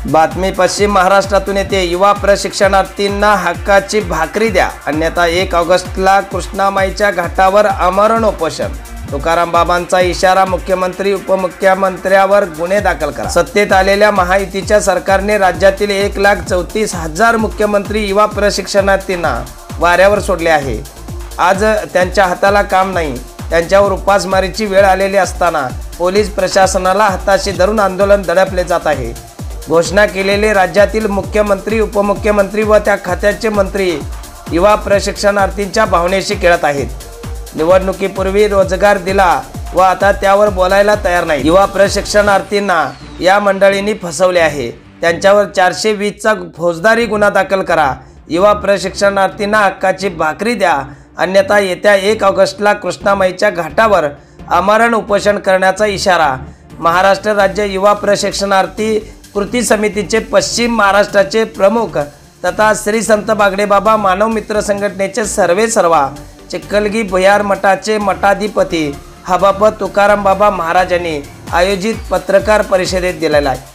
बातमी पश्चिम महाराष्ट्रातून येते। युवा प्रशिक्षणार्थींना हक्काची भाकरी द्या, अन्यथा 1 ऑगस्टला कृष्णामाईच्या घाटावर आमरण उपोषण। तुकाराम बाबांचा इशारा, मुख्यमंत्री उपमुख्यमंत्र्यावर गुन्हे दाखल करा। सत्तेत आलेल्या महायुतीच्या सरकारने राज्यातील 1,34,000 मुख्यमंत्री युवा प्रशिक्षणार्थींना वाऱ्यावर सोडले आहे। आज त्यांच्या हाताला काम नाही, त्यांच्यावर उपासमारीची वेळ आलेली असताना पोलीस प्रशासनाला हाताशी धरून आंदोलन दडपले जात आहे। घोषणा केलेले राज्यातील मुख्यमंत्री उपमुख्यमंत्री व त्या खात्याचे मंत्री युवा प्रशिक्षणार्थींच्या भावनेशी खेळत आहेत। निवडणुकीपूर्वी रोजगार दिला व आता त्यावर बोलायला तयार नाही। युवा प्रशिक्षणार्थींना या मंडळींनी फसवले आहे। त्यांच्यावर 420चा फौजदारी गुन्हा दाखल करा। युवा प्रशिक्षणार्थींना हक्काची भाकरी द्या, अन्यथा येत्या 1 ऑगस्टला कृष्णामाईच्या घाटावर आमरण उपोषण करण्याचा इशारा महाराष्ट्र राज्य युवा प्रशिक्षणार्थी कृती समितीचे पश्चिम महाराष्ट्राचे प्रमुख तथा श्री संत बागडेबाबा मानव मित्र संघटनेचे सर्वेसर्वा चिखलगी भुयार मठाचे मठाधिपती हबाप तुकाराम बाबा महाराजांनी आयोजित पत्रकार परिषदेत दिलेला आहे।